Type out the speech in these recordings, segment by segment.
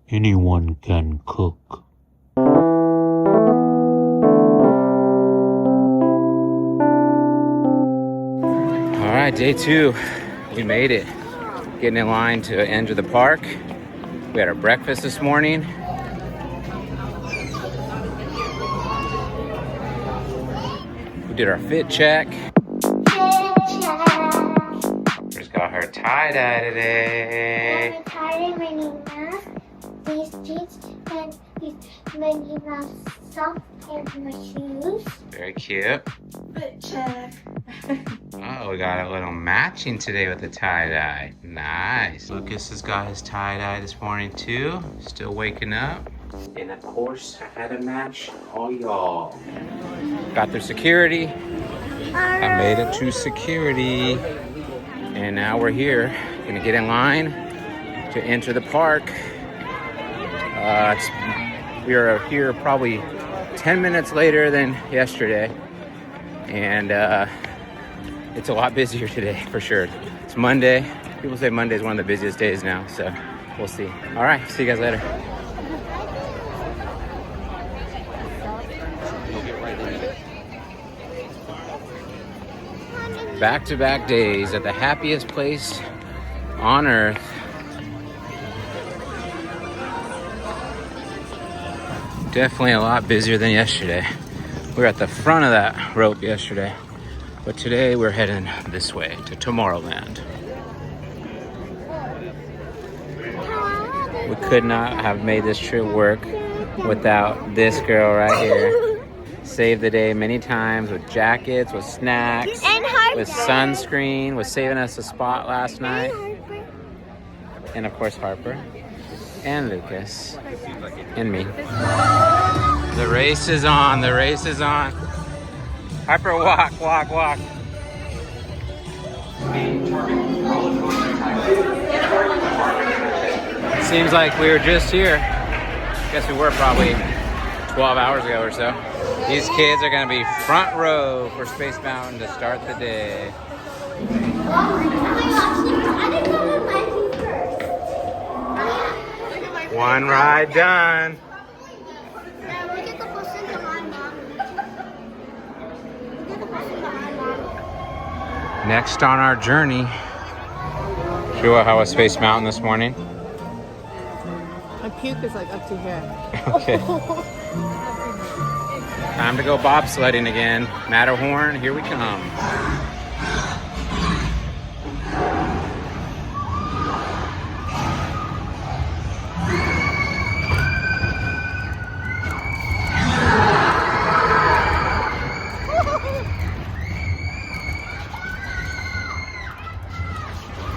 Anyone can cook. All right, day 2. We made it. Getting in line to enter the park. We had our breakfast this morning. We did our fit check. Just got her tie-dye today. Tie-dye, my new mask, these jeans, and my new mask sock, and my shoes. Very cute. Fit check. Oh, we got a little matching today with the tie-dye. Nice. Lucas has got his tie-dye this morning too. Still waking up. And of course, I had to match all y'all. Got through security. I made it to security. And now we're here. Gonna get in line to enter the park. We are here probably 10 minutes later than yesterday. And it's a lot busier today for sure. It's Monday. People say Monday is one of the busiest days now, so we'll see. All right, see you guys later. Back-to-back days at the happiest place on earth. Definitely a lot busier than yesterday. We were at the front of that rope yesterday, but today we're heading this way to Tomorrowland. We could not have made this trip work without this girl right here. Saved the day many times with jackets, with snacks, with sunscreen, was saving us a spot last night. And of course Harper and Lucas and me. The race is on, the race is on. Harper, walk, walk, walk. Seems like we were just here. Guess we were probably 12 hours ago or so. These kids are gonna be front row for Space Mountain to start the day. One ride done. Next on our journey, show how was Space Mountain this morning. My puke is like up to here. Okay. Time to go bobsledding again. Matterhorn, here we come.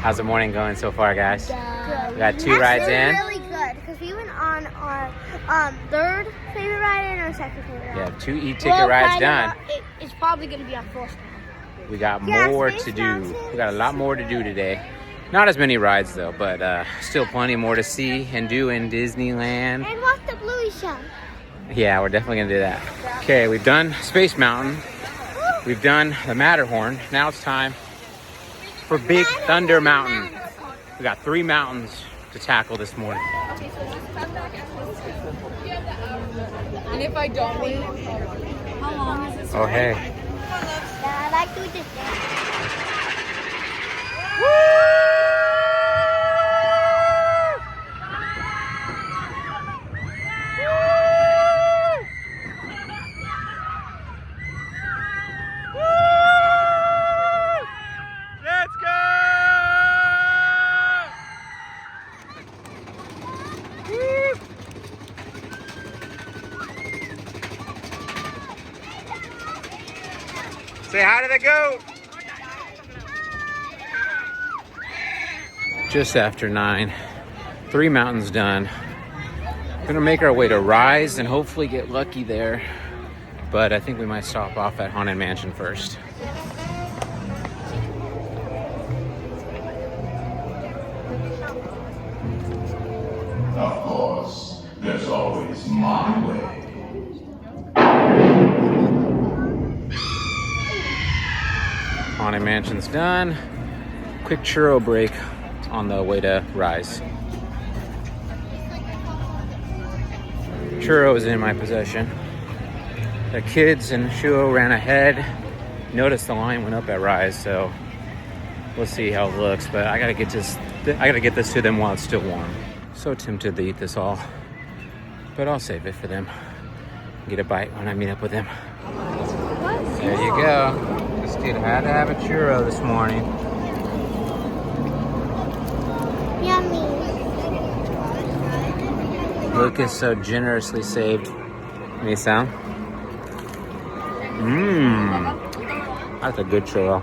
How's the morning going so far, guys? Good. We got 2 rides in. Really good because we went on our third favorite ride and our second favorite ride. Yeah, 2 e-ticket rides done. It's probably going to be our first one. We got more to do. We got a lot more to do today. Not as many rides though, but still plenty more to see and do in Disneyland. And watch the Bluey show. Yeah, we're definitely gonna do that. Okay, we've done Space Mountain. We've done the Matterhorn. Now it's time for Big Thunder Mountain. We got 3 mountains to tackle this morning. And if I don't win, how long is this? Oh, hey. I like doing this. Let's go! Say hi to the goat. Just after 9, 3 mountains done. Gonna make our way to Rise and hopefully get lucky there. But I think we might stop off at Haunted Mansion first. Of course, there's always my way. Haunted Mansion's done. Quick churro break on the way to Rise. churro is in my possession. The kids and Shuo ran ahead. Noticed the line went up at Rise, so we'll see how it looks. But I gotta get this. I gotta get this to them while it's still warm. So tempted to eat this all, but I'll save it for them. Get a bite when I meet up with them. There you go. This kid had to have a churro this morning. Yummy. Lucas so generously saved me some. Mmm. That's a good churro.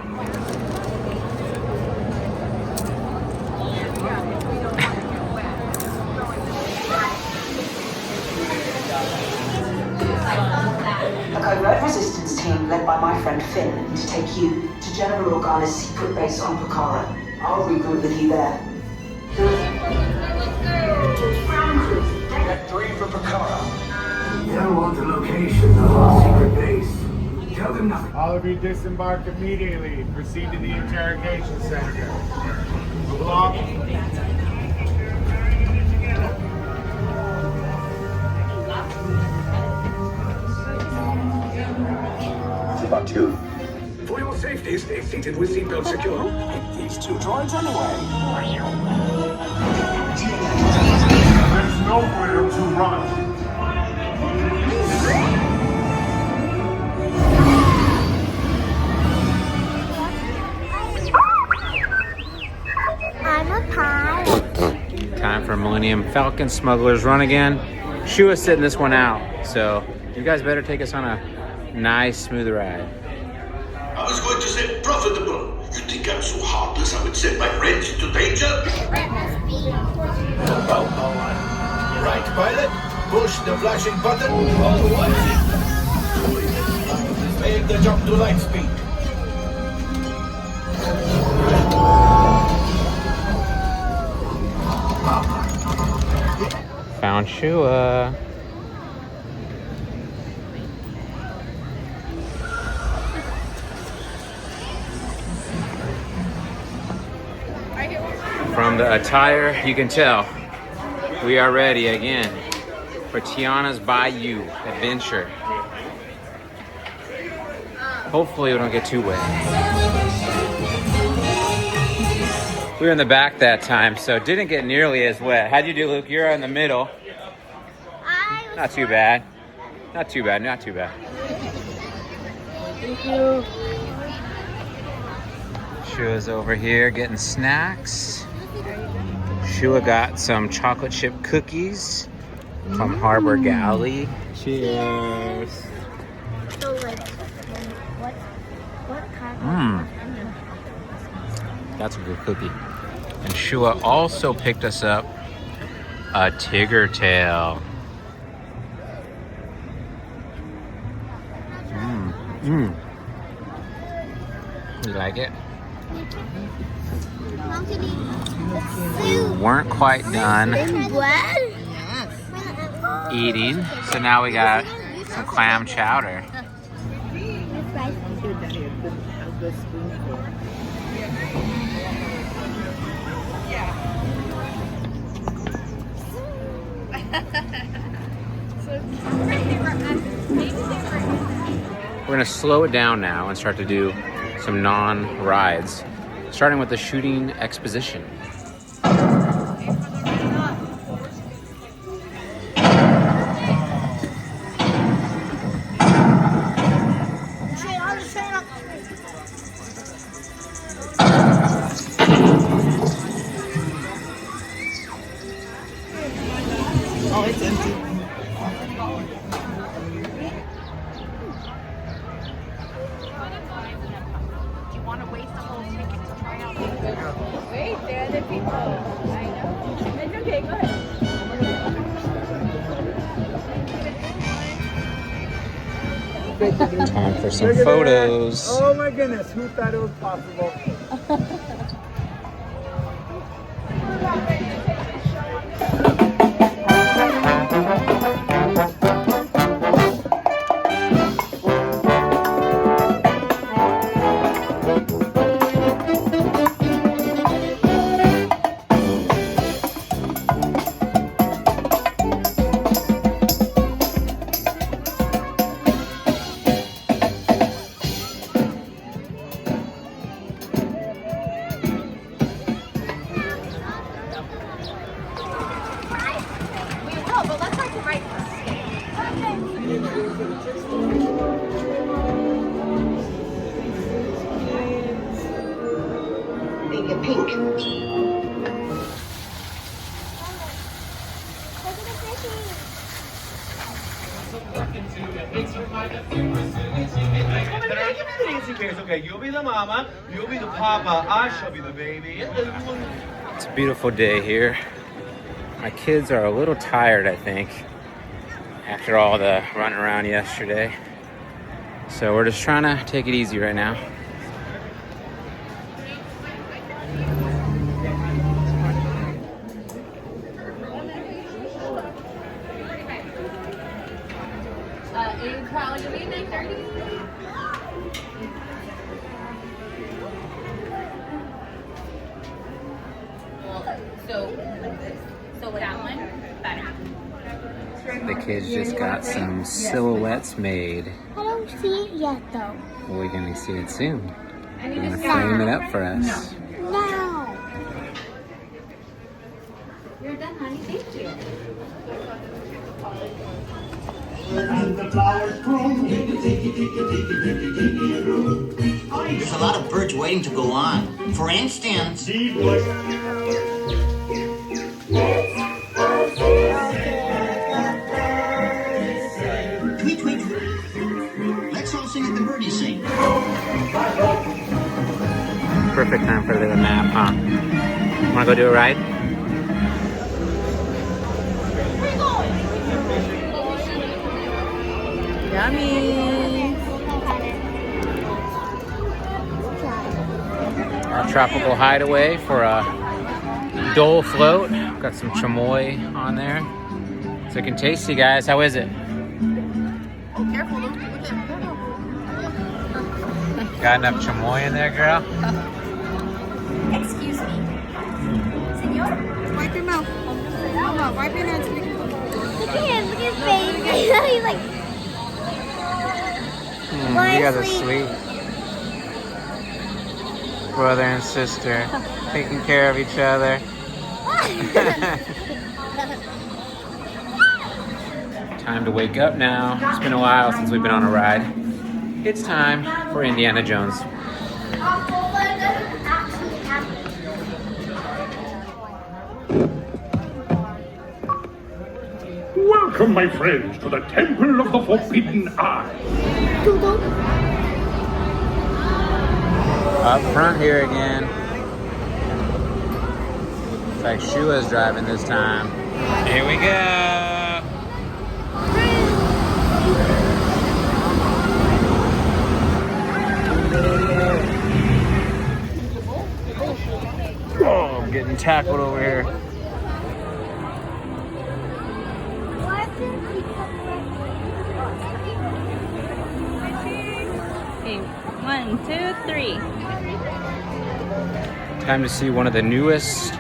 A covert resistance team led by my friend Finn to take you to General Organa's secret base on Pucara. I'll regroup with you there. Get 3 for Pucara. They don't want the location of our secret base. Tell them nothing. All of you disembark immediately. Proceed to the interrogation center. Move along. About you. For your safety, stay seated with seatbelt secure. These 2 droids anyway. There's nowhere to run. I'm a pie. Time for Millennium Falcon Smugglers Run again. Shu is sitting this one out, so you guys better take us on a nice, smooth ride. I was going to say profitable. You think I'm so heartless I would send my friends into danger? Right, pilot. Push the flashing button. All once. Make the jump to light speed. Found Shua. From the attire, you can tell we are ready again for Tiana's Bayou adventure. Hopefully we don't get too wet. We were in the back that time, so it didn't get nearly as wet. How'd you do, Luke? You're in the middle. Not too bad. Not too bad, not too bad. Thank you. Shua's over here getting snacks. Shua got some chocolate chip cookies from Harbor Galley. Cheers. So like, what kind Mmm. That's a good cookie. And Shua also picked us up a tiger tail. Mmm. Mmm. You like it? We weren't quite done eating, so now we got some clam chowder. We're gonna slow it down now and start to do some non-rides, starting with the shooting exposition. Oh, it's empty. Do you want to waste the whole ticket to try out? Wait, there are the people. I know. It's okay, go ahead. Time for some photos. Oh my goodness, who thought it was possible? Maybe a pink. Okay, you'll be the mama, you'll be the papa, I shall be the baby. It's a beautiful day here. My kids are a little tired, I think, after all the running around yesterday. So we're just trying to take it easy right now. It'll probably be 9:30. So that one, better. The kids just got some silhouettes made. I don't see it yet though. We're gonna see it soon. They're gonna frame it up for us. No. You're done, honey. Thank you. And the flowers bloom. There's a lot of birds waiting to go on. For instance, Tweet, tweet. let's all sing at the birdie sing. Perfect time for a little nap, huh? Wanna go do a ride? Yummy. Our tropical hideaway for a dole float. Got some chamoy on there. It's looking tasty, guys. How is it? Careful. Got enough chamoy in there, girl? Excuse me. Senor? Wipe your mouth. Mama, wipe your hands. Look at him. Look at his face. He's like. You guys are sweet. Brother and sister, taking care of each other. Time to wake up now. It's been a while since we've been on a ride. It's time for Indiana Jones. Welcome, my friends, to the Temple of the Forbidden Eye. Up front here again. It's like Shua's driving this time. Here we go. Oh, I'm getting tackled over here. Okay, 1, 2, 3. Time to see one of the newest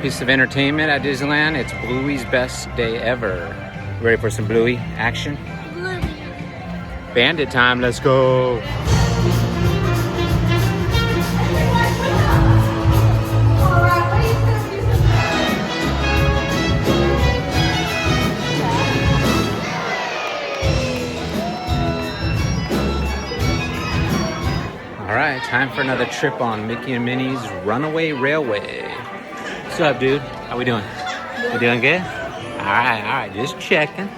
pieces of entertainment at Disneyland. It's Bluey's best day ever. Ready for some Bluey action? Bandit time, let's go. All right, time for another trip on Mickey and Minnie's Runaway Railway. What's up, dude? How we doing? You doing good? All right, just checking.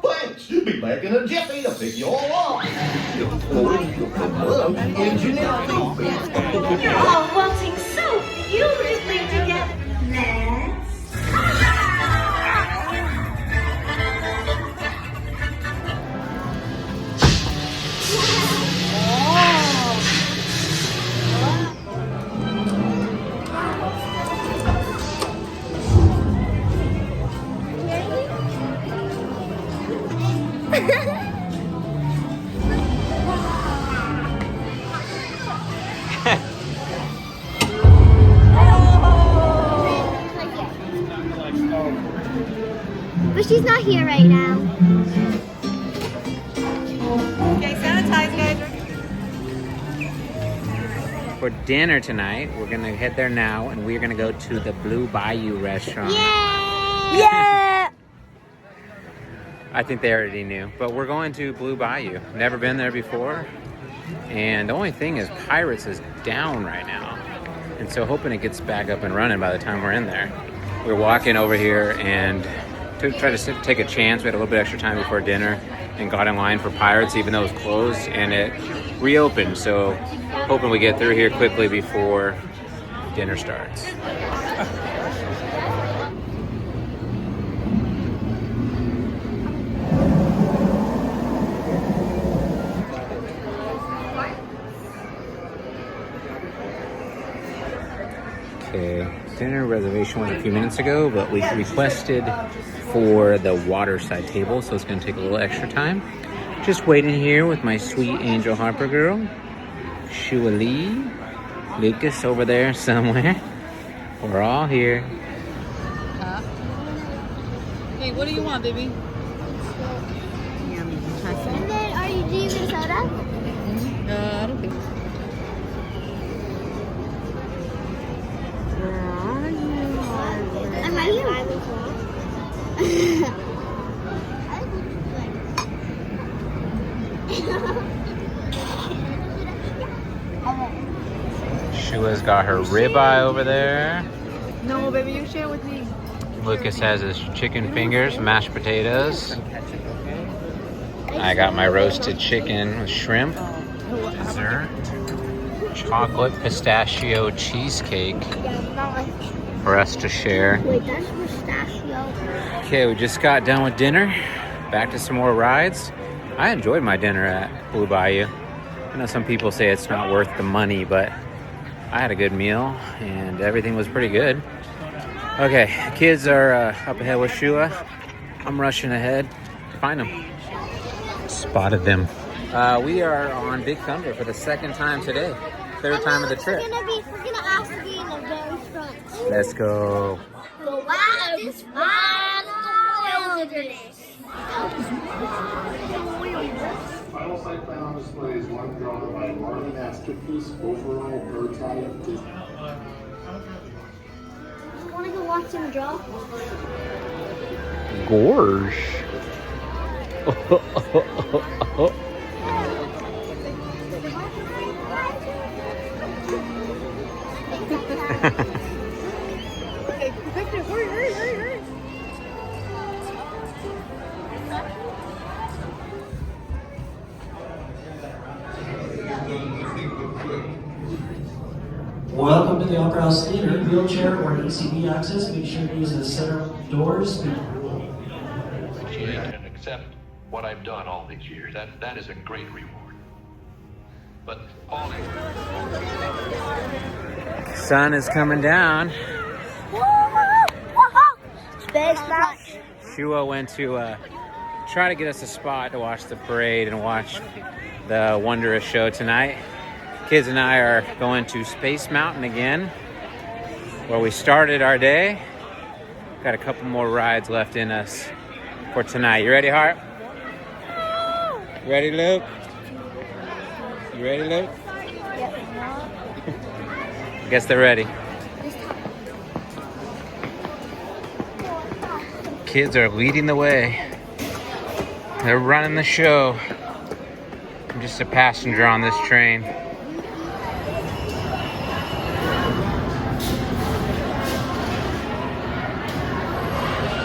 Thanks. You'll be back in a jiffy to pick you all up. Engineer. You're all waltzing so beautifully together. But she's not here right now. for dinner tonight. We're gonna head there now, and we're gonna go to the Blue Bayou restaurant. Yeah! I think they already knew, but we're going to Blue Bayou. Never been there before. And the only thing is Pirates is down right now. And so hoping it gets back up and running by the time we're in there. We're walking over here and to try to take a chance. We had a little bit extra time before dinner and got in line for Pirates even though it was closed, and it reopened. So hoping we get through here quickly before dinner starts. Okay, dinner reservation was a few minutes ago, but we requested for the waterside table, so it's going to take a little extra time. Just waiting here with my sweet angel Harper girl, Shua Lee, Lucas over there somewhere. We're all here. Huh? Hey, what do you want, baby? And then, are you doing soda? I don't think so. Am I here? Shua's got her ribeye over there. No, baby, you share with me. Lucas has his chicken fingers, mashed potatoes. I got my roasted chicken with shrimp. Dessert. Chocolate pistachio cheesecake for us to share. Wait, that's pistachio. Okay, we just got done with dinner. Back to some more rides. I enjoyed my dinner at Blue Bayou. I know some people say it's not worth the money, but I had a good meal and everything was pretty good. Okay, kids are up ahead with Shua. I'm rushing ahead to find them. Spotted them. We are on Big Thunder for the second time today. Third time of the trip. We're gonna ask to be in the very front. Let's go. Go out this wild wilderness. Final site plan on display is one drawn by Marley Masterpiece overall bird eye of Disney. Wanna go watch him draw? Gorge. Okay, Victor, hurry. Welcome to the Opera House Theater. Wheelchair or ACB access. Make sure to use the center doors. Appreciate and accept what I've done all these years. That is a great reward. But all Sun is coming down. Space Mountain. Shua went to try to get us a spot to watch the parade and watch the Wondrous show tonight. Kids and I are going to Space Mountain again, where we started our day. Got a couple more rides left in us for tonight. You ready, Hart? You ready, Luke? You ready, Luke? I guess they're ready. Kids are leading the way. They're running the show. I'm just a passenger on this train.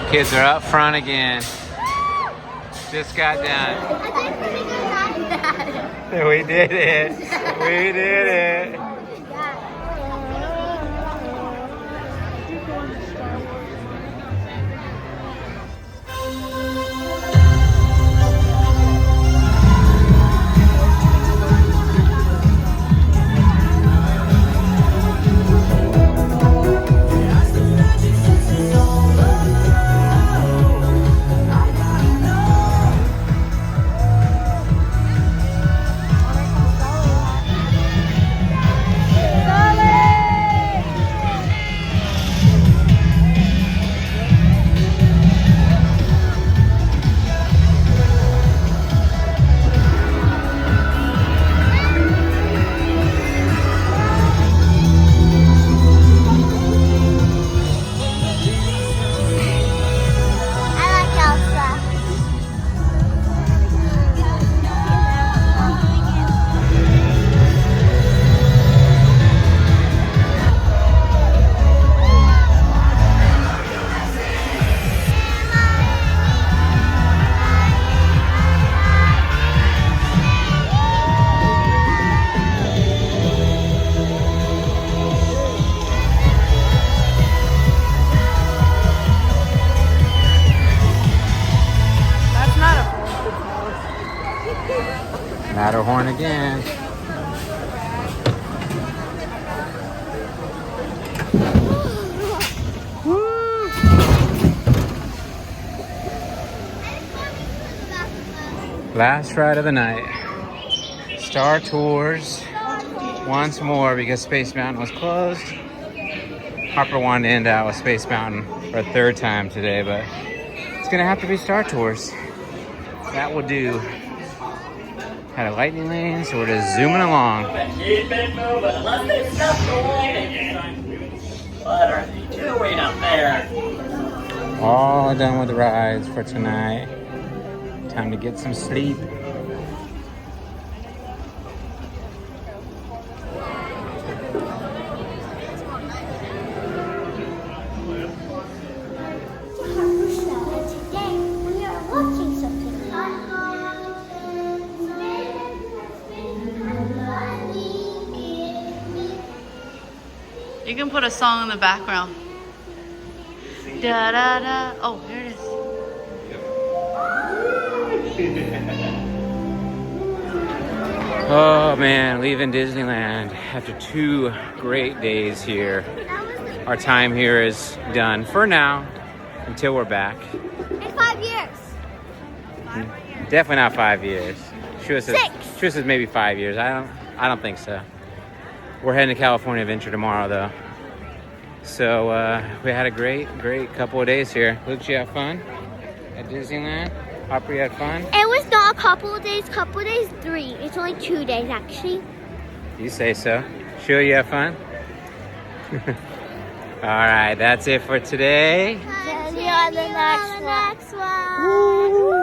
Kids are up front again. Just got done. We did it. We did it. Matterhorn again. Last ride of the night. Star Tours once more because Space Mountain was closed. Harper wanted to end out with Space Mountain for a third time today, but it's gonna have to be Star Tours. That will do. Had a lightning lane, so we're just zooming along. What are they doing up there? All done with the rides for tonight. Time to get some sleep. Today we are watching something. You can put a song in the background. Da da da. Oh, here it is. Oh man, leaving Disneyland after 2 great days here. Our time here is done for now until we're back. In 5 years. Definitely not 5 years. Shua says 6. Maybe 5 years. I don't think so. We're heading to California Adventure tomorrow though. So we had a great couple of days here. Luke, you have fun at Disneyland? Harper, you had fun? It was not a couple of days, 3. It's only 2 days actually. You say so. Shua, you have fun? All right, that's it for today. See you on the next one.